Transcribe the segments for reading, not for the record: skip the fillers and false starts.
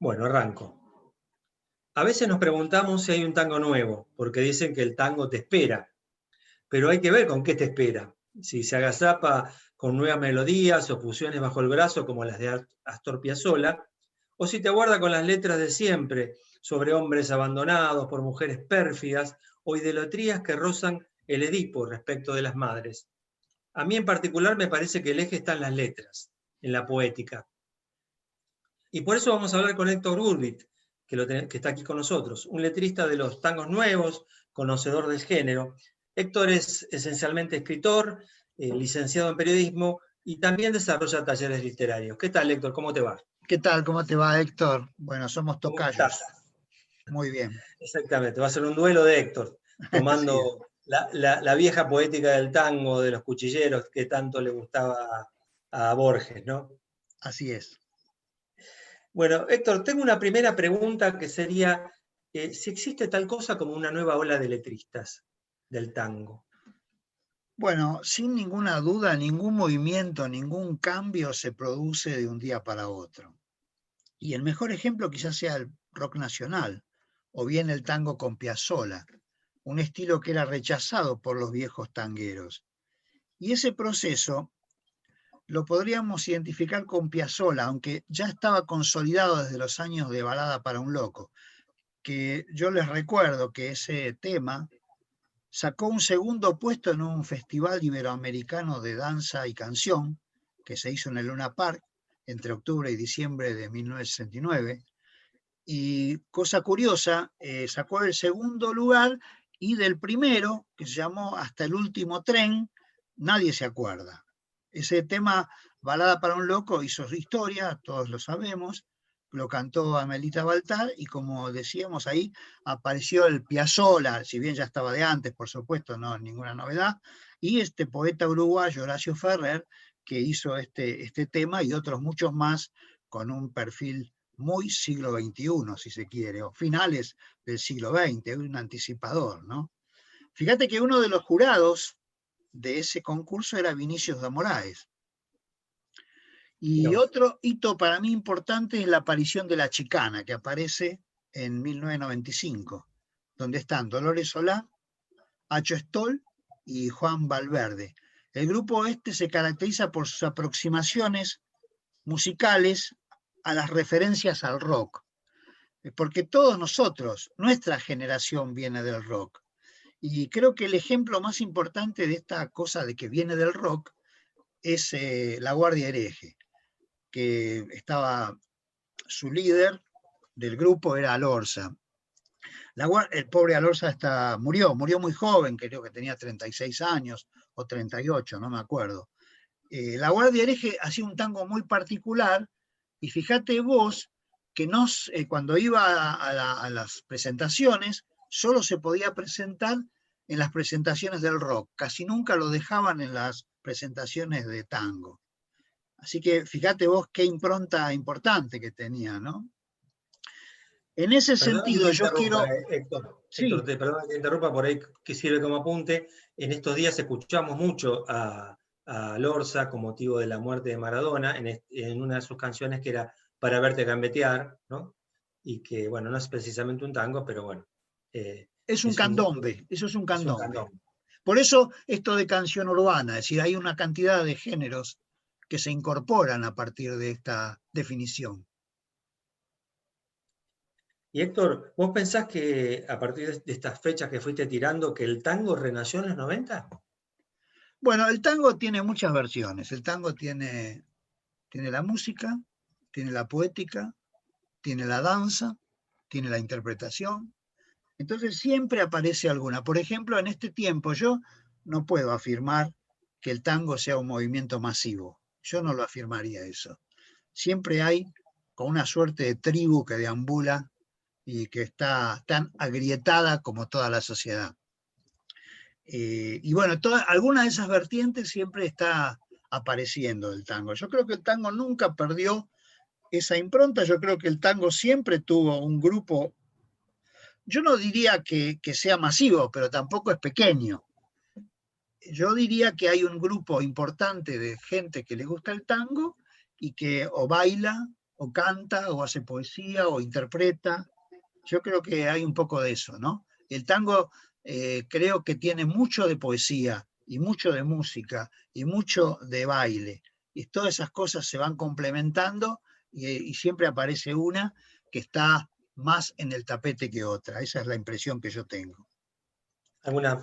Bueno, arranco. A veces nos preguntamos si hay un tango nuevo, porque dicen que el tango te espera, pero hay que ver con qué te espera. Si se agazapa con nuevas melodías o fusiones bajo el brazo como las de Astor Piazzolla, o si te aguarda con las letras de siempre, sobre hombres abandonados por mujeres pérfidas o idolatrías que rozan el Edipo respecto de las madres. A mí en particular me parece que el eje está en las letras, en la poética. Y por eso vamos a hablar con Héctor Gurbit, que está aquí con nosotros, un letrista de los tangos nuevos, conocedor del género. Héctor es esencialmente escritor, licenciado en periodismo y también desarrolla talleres literarios. ¿Qué tal, Héctor? ¿Cómo te va? ¿Qué tal? ¿Cómo te va, Héctor? Bueno, somos ¿Cómo estás? tocayos. Muy bien. Exactamente, va a ser un duelo de Héctor, Así es. tomando la vieja poética del tango, de los cuchilleros, que tanto le gustaba a Borges, ¿no? Así es. Bueno, Héctor, tengo una primera pregunta que sería si existe tal cosa como una nueva ola de letristas del tango. Bueno, sin ninguna duda, ningún movimiento, ningún cambio se produce de un día para otro. Y el mejor ejemplo quizás sea el rock nacional, o bien el tango con Piazzolla, un estilo que era rechazado por los viejos tangueros. Y ese proceso lo podríamos identificar con Piazzolla, aunque ya estaba consolidado desde los años de Balada para un Loco, que yo les recuerdo que ese tema sacó un segundo puesto en un festival iberoamericano de danza y canción que se hizo en el Luna Park entre octubre y diciembre de 1969. Y cosa curiosa, sacó el segundo lugar y del primero, que se llamó Hasta el último tren, nadie se acuerda. Ese tema, Balada para un Loco, hizo su historia, todos lo sabemos, lo cantó Amelita Baltar y como decíamos ahí, apareció el Piazzolla, si bien ya estaba de antes, por supuesto, no ninguna novedad, y este poeta uruguayo, Horacio Ferrer, que hizo este tema y otros muchos más con un perfil muy siglo XXI, si se quiere, o finales del siglo XX, un anticipador, ¿no? Fíjate que uno de los jurados de ese concurso era Vinicius de Moraes. Y otro hito para mí importante es la aparición de La Chicana, que aparece en 1995, donde están Dolores Solá, Acho Stoll y Juan Valverde. El grupo este se caracteriza por sus aproximaciones musicales a las referencias al rock, porque todos nosotros, nuestra generación viene del rock. Y creo que el ejemplo más importante de esta cosa de que viene del rock es La Guardia Hereje, que estaba su líder del grupo era Alorza. El pobre Alorza murió muy joven, creo que tenía 36 años o 38, no me acuerdo. La Guardia Hereje hacía un tango muy particular y fíjate vos que cuando iba a las presentaciones solo se podía presentar en las presentaciones del rock, casi nunca lo dejaban en las presentaciones de tango. Así que fíjate vos qué impronta importante que tenía, ¿no? En ese Perdón que sentido, te yo interrumpa, quiero... Héctor. Sí, Héctor, perdón que te interrumpa, por ahí que sirve como apunte. En estos días escuchamos mucho a Lorza con motivo de la muerte de Maradona en una de sus canciones que era Para verte gambetear, ¿no? Y que, bueno, no es precisamente un tango, pero bueno, es un es un, candombe, eso es un es un candombe. cantón. Por eso esto de canción urbana, es decir, hay una cantidad de géneros que se incorporan a partir de esta definición. Y Héctor, ¿vos pensás que a partir de estas fechas que fuiste tirando, que el tango renació en los 90? Bueno, el tango tiene muchas versiones. El tango tiene la música, tiene la poética, tiene la danza, tiene la interpretación. Entonces siempre aparece alguna. Por ejemplo, en este tiempo yo no puedo afirmar que el tango sea un movimiento masivo. Yo no lo afirmaría eso. Siempre hay con una suerte de tribu que deambula y que está tan agrietada como toda la sociedad. Y bueno, alguna de esas vertientes siempre está apareciendo del tango. Yo creo que el tango nunca perdió esa impronta, yo creo que el tango siempre tuvo un grupo, yo no diría que sea masivo, pero tampoco es pequeño. Yo diría que hay un grupo importante de gente que le gusta el tango y que o baila o canta, o hace poesía, o interpreta. Yo creo que hay un poco de eso, ¿no? El tango creo que tiene mucho de poesía, y mucho de música, y mucho de baile. Y todas esas cosas se van complementando y siempre aparece una que está más en el tapete que otra. Esa es la impresión que yo tengo.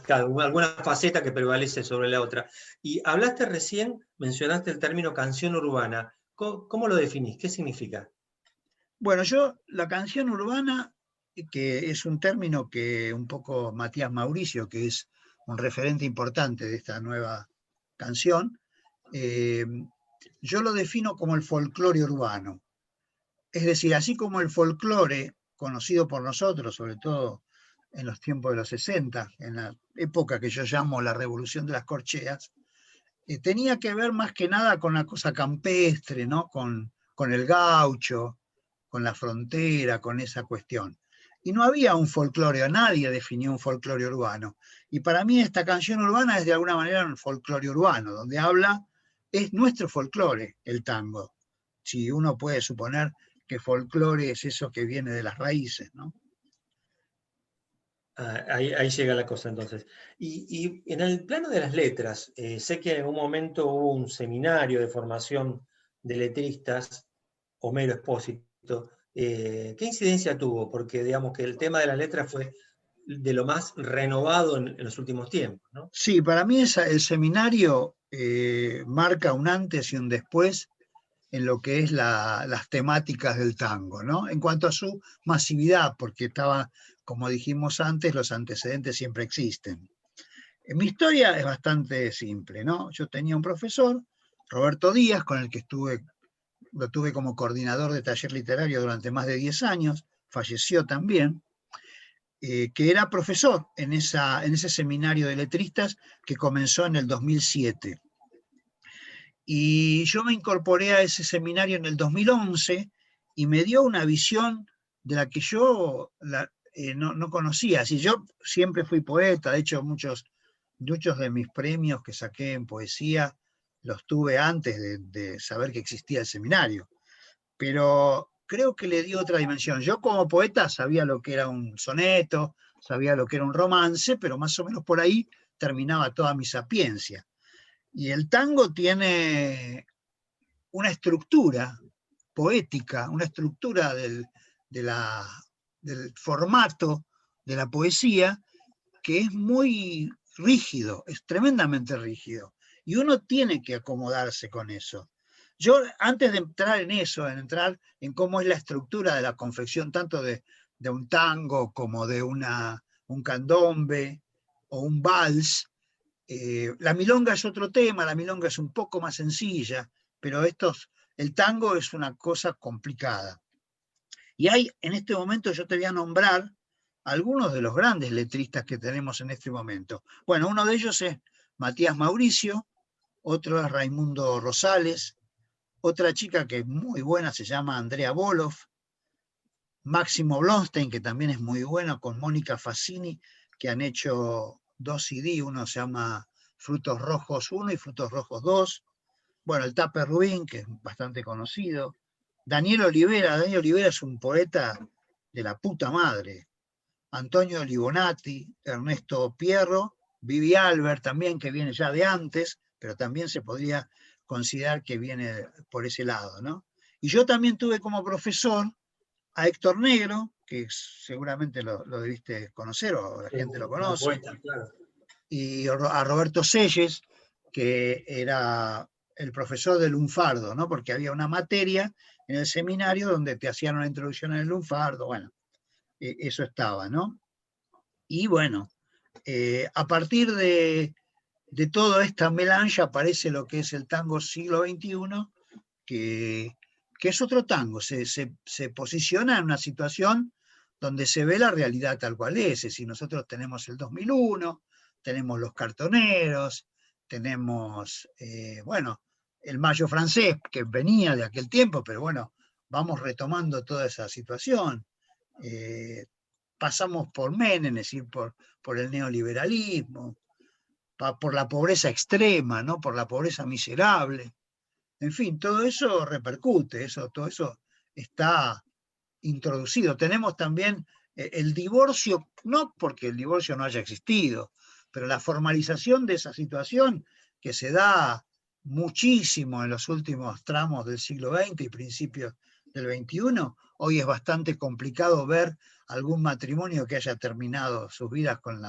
Claro, alguna faceta que prevalece sobre la otra. Y hablaste recién, mencionaste el término canción urbana. ¿Cómo lo definís? ¿Qué significa? Bueno, yo la canción urbana, que es un término que un poco Matías Mauricio, que es un referente importante de esta nueva canción, eh, yo lo defino como el folclore urbano. Es decir, así como el folclore, conocido por nosotros, sobre todo en los tiempos de los 60, en la época que yo llamo la revolución de las corcheas, tenía que ver más que nada con la cosa campestre, ¿no? Con el gaucho, con la frontera, con esa cuestión. Y no había un folclore, nadie definió un folclore urbano. Y para mí esta canción urbana es de alguna manera un folclore urbano, donde habla, es nuestro folclore, el tango. Si uno puede suponer que folclore es eso que viene de las raíces, ¿no? Ahí llega la cosa entonces. Y en el plano de las letras, sé que en algún momento hubo un seminario de formación de letristas, Homero Expósito. ¿Qué incidencia tuvo? Porque digamos que el tema de las letras fue de lo más renovado en los últimos tiempos, ¿no? Sí, para mí el seminario marca un antes y un después en lo que es las temáticas del tango, ¿no? En cuanto a su masividad, porque estaba, como dijimos antes, los antecedentes siempre existen. Mi historia es bastante simple, ¿no? Yo tenía un profesor, Roberto Díaz, con el que lo tuve como coordinador de taller literario durante más de 10 años, falleció también, que era profesor en ese seminario de letristas que comenzó en el 2007. Y yo me incorporé a ese seminario en el 2011 y me dio una visión de la que yo no conocía. Así, yo siempre fui poeta, de hecho muchos de mis premios que saqué en poesía los tuve antes de saber que existía el seminario. Pero creo que le dio otra dimensión. Yo como poeta sabía lo que era un soneto, sabía lo que era un romance, pero más o menos por ahí terminaba toda mi sapiencia. Y el tango tiene una estructura poética, una estructura de del formato de la poesía que es muy rígido, es tremendamente rígido. Y uno tiene que acomodarse con eso. Yo, antes de entrar en eso, en entrar en cómo es la estructura de la confección, tanto de un tango como de un candombe o un vals, la milonga es otro tema, la milonga es un poco más sencilla, pero el tango es una cosa complicada. Y hay, en este momento yo te voy a nombrar algunos de los grandes letristas que tenemos en este momento. Bueno, uno de ellos es Matías Mauricio, otro es Raimundo Rosales, otra chica que es muy buena se llama Andrea Boloff, Máximo Blonstein, que también es muy bueno, con Mónica Fassini, que han hecho 2 CD, uno se llama Frutos Rojos 1 y Frutos Rojos 2. Bueno, el Tape Rubín, que es bastante conocido. Daniel Olivera es un poeta de la puta madre. Antonio Libonati, Ernesto Pierro, Vivi Albert también, que viene ya de antes, pero también se podría considerar que viene por ese lado, ¿no? Y yo también tuve como profesor a Héctor Negro, que seguramente lo debiste conocer o la gente lo Un gran conoce, poeta, claro. y a Roberto Selles, que era el profesor del lunfardo, ¿no? Porque había una materia en el seminario donde te hacían una introducción en el lunfardo, bueno, eso estaba, ¿no? Y bueno, a partir de toda esta melange aparece lo que es el tango siglo XXI, que, que es otro tango, se posiciona en una situación donde se ve la realidad tal cual es. Es decir, nosotros tenemos el 2001, tenemos los cartoneros, tenemos, bueno, el mayo francés, que venía de aquel tiempo, pero bueno, vamos retomando toda esa situación. Eh, Pasamos por Menem, es decir, por el neoliberalismo, por la pobreza extrema, ¿no? Por la pobreza miserable. En fin, todo eso repercute, todo eso está introducido. Tenemos también el divorcio, no porque el divorcio no haya existido, pero la formalización de esa situación que se da muchísimo en los últimos tramos del siglo XX y principios del XXI. Hoy es bastante complicado ver algún matrimonio que haya terminado sus vidas con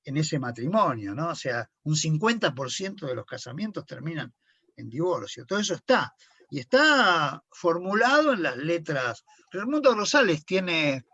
en ese matrimonio, ¿no? O sea, un 50% de los casamientos terminan en divorcio. Todo eso está. Y está formulado en las letras. Raimundo Rosales tiene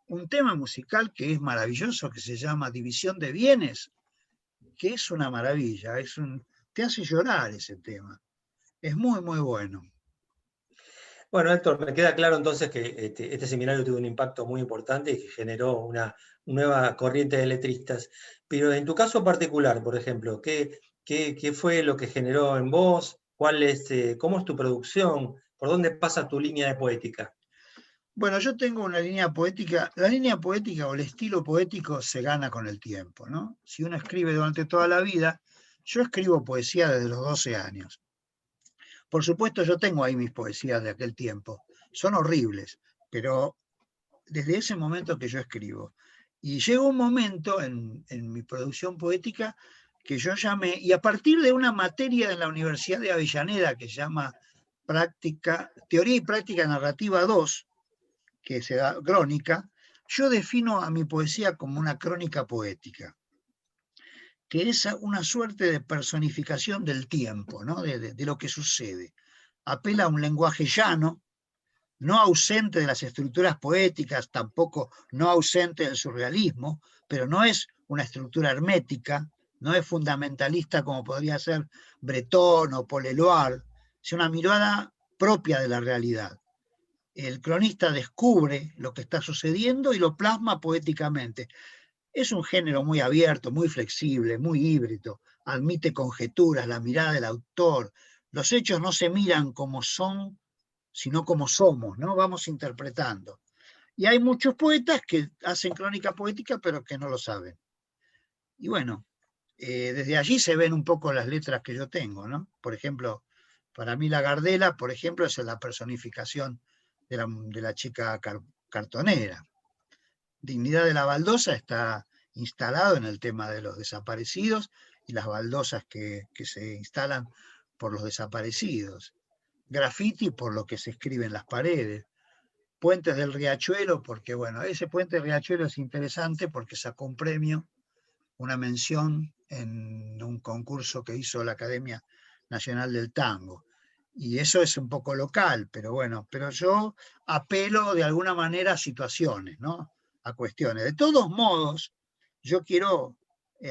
un tema musical que es maravilloso, que se llama División de Bienes, que es una maravilla, te hace llorar ese tema. Es muy, muy bueno. Bueno, Héctor, me queda claro entonces que este seminario tuvo un impacto muy importante y que generó una nueva corriente de letristas. Pero en tu caso particular, por ejemplo, ¿qué fue lo que generó en vos? ¿Cómo es tu producción? ¿Por dónde pasa tu línea de poética? Bueno, yo tengo una línea poética. La línea poética o el estilo poético se gana con el tiempo, ¿no? Si uno escribe durante toda la vida, yo escribo poesía desde los 12 años. Por supuesto, yo tengo ahí mis poesías de aquel tiempo. Son horribles, pero desde ese momento que yo escribo. Y llegó un momento en mi producción poética que yo llamé, y a partir de una materia en la Universidad de Avellaneda que se llama Teoría y Práctica Narrativa 2, que se da crónica, yo defino a mi poesía como una crónica poética, que es una suerte de personificación del tiempo, ¿no? de lo que sucede. Apela a un lenguaje llano, no ausente de las estructuras poéticas, tampoco no ausente del surrealismo, pero no es una estructura hermética, no es fundamentalista como podría ser Breton o Paul Eluard, es una mirada propia de la realidad. El cronista descubre lo que está sucediendo y lo plasma poéticamente. Es un género muy abierto, muy flexible, muy híbrido, admite conjeturas, la mirada del autor. Los hechos no se miran como son, sino como somos, ¿no? Vamos interpretando. Y hay muchos poetas que hacen crónica poética, pero que no lo saben. Y bueno, desde allí se ven un poco las letras que yo tengo, ¿no? Por ejemplo, para mí la Gardela, por ejemplo, es la personificación de la chica cartonera. Dignidad de la baldosa está instalado en el tema de los desaparecidos y las baldosas que se instalan por los desaparecidos. Graffiti por lo que se escribe en las paredes. Puentes del Riachuelo, porque bueno, ese puente del Riachuelo es interesante porque sacó un premio, una mención en un concurso que hizo la Academia Nacional del Tango. Y eso es un poco local, pero bueno, pero yo apelo de alguna manera a situaciones, ¿no? A cuestiones. De todos modos, yo quiero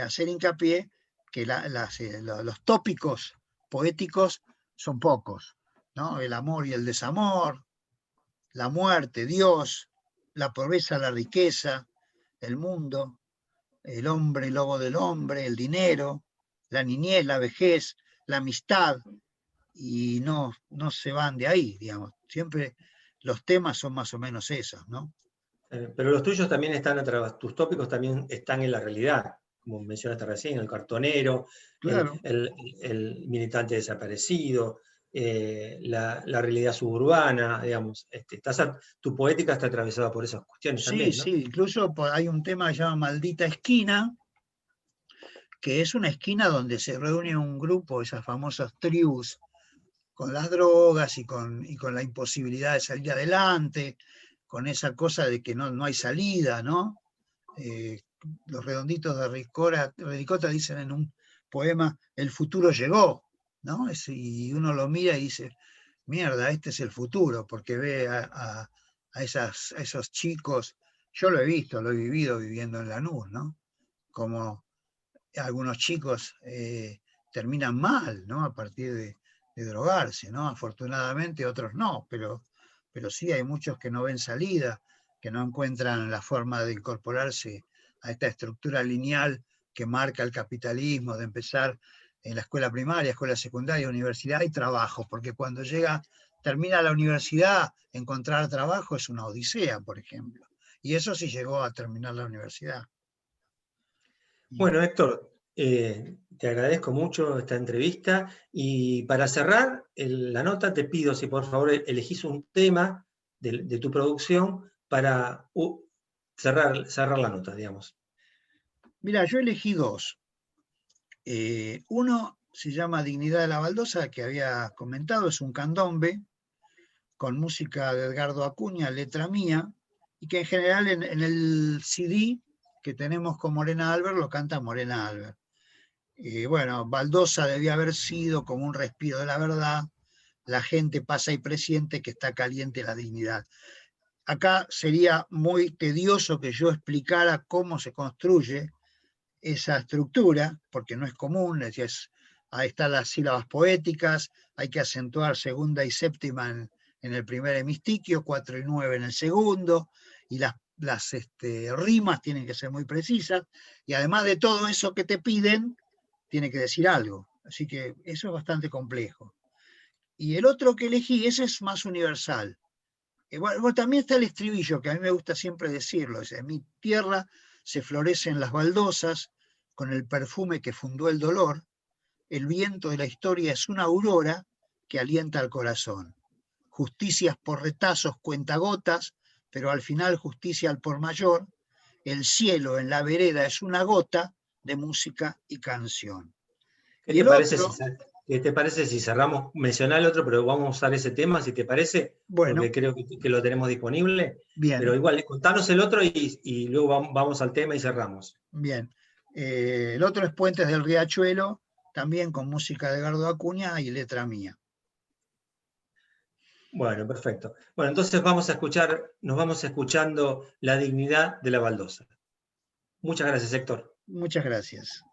hacer hincapié que los tópicos poéticos son pocos, ¿no? El amor y el desamor, la muerte, Dios, la pobreza, la riqueza, el mundo, el hombre, el lobo del hombre, el dinero, la niñez, la vejez, la amistad, y no se van de ahí, digamos. Siempre los temas son más o menos esos, ¿no? Pero los tuyos también tus tópicos también están en la realidad, como mencionaste recién, el cartonero, Claro. el militante desaparecido, la realidad suburbana, digamos. Tu poética está atravesada por esas cuestiones Sí, también, ¿no? sí, incluso hay un tema que se llama Maldita Esquina, que es una esquina donde se reúne un grupo, esas famosas tribus, con las drogas y con la imposibilidad de salir adelante, con esa cosa de que no hay salida, ¿no? Los redonditos de Ricota dicen en un poema, el futuro llegó, ¿no? Y uno lo mira y dice, mierda, este es el futuro, porque ve a esos chicos, yo lo he visto, lo he vivido viviendo en Lanús, ¿no? Como algunos chicos terminan mal, ¿no? A partir de drogarse, ¿no? Afortunadamente otros no, pero sí hay muchos que no ven salida, que no encuentran la forma de incorporarse a esta estructura lineal que marca el capitalismo, de empezar en la escuela primaria, escuela secundaria, universidad y trabajo, porque cuando termina la universidad, encontrar trabajo es una odisea, por ejemplo. Y eso sí llegó a terminar la universidad. Bueno, Héctor, Te agradezco mucho esta entrevista y para cerrar la nota te pido si por favor elegís un tema de tu producción para cerrar la nota, digamos. Mira, yo elegí dos. Uno se llama Dignidad de la Baldosa, que había comentado, es un candombe con música de Edgardo Acuña, letra mía, y que en general en el CD que tenemos con Morena Albert lo canta Morena Albert. Bueno, Baldosa debía haber sido como un respiro de la verdad, la gente pasa y presiente que está caliente la dignidad. Acá sería muy tedioso que yo explicara cómo se construye esa estructura, porque no es común, ahí están las sílabas poéticas, hay que acentuar segunda y séptima en el primer hemistiquio, 4 y 9 en el segundo, y las rimas tienen que ser muy precisas, y además de todo eso que te piden, tiene que decir algo. Así que eso es bastante complejo. Y el otro que elegí, ese es más universal. Bueno, también está el estribillo, que a mí me gusta siempre decirlo. En mi tierra se florecen las baldosas con el perfume que fundó el dolor. El viento de la historia es una aurora que alienta al corazón. Justicias por retazos, cuentagotas, pero al final justicia al por mayor. El cielo en la vereda es una gota de música y canción. ¿Qué Y te el parece otro, qué te parece si cerramos, mencionar el otro, pero vamos a usar ese tema, si te parece, porque bueno, creo que lo tenemos disponible? Pero bien, igual, contanos el otro y luego vamos al tema y cerramos. bien. El otro es Puentes del Riachuelo, también con música de Edgardo Acuña y letra mía. Bueno, perfecto. Bueno, entonces nos vamos escuchando La Dignidad de la Baldosa. Muchas gracias, Héctor. Muchas gracias.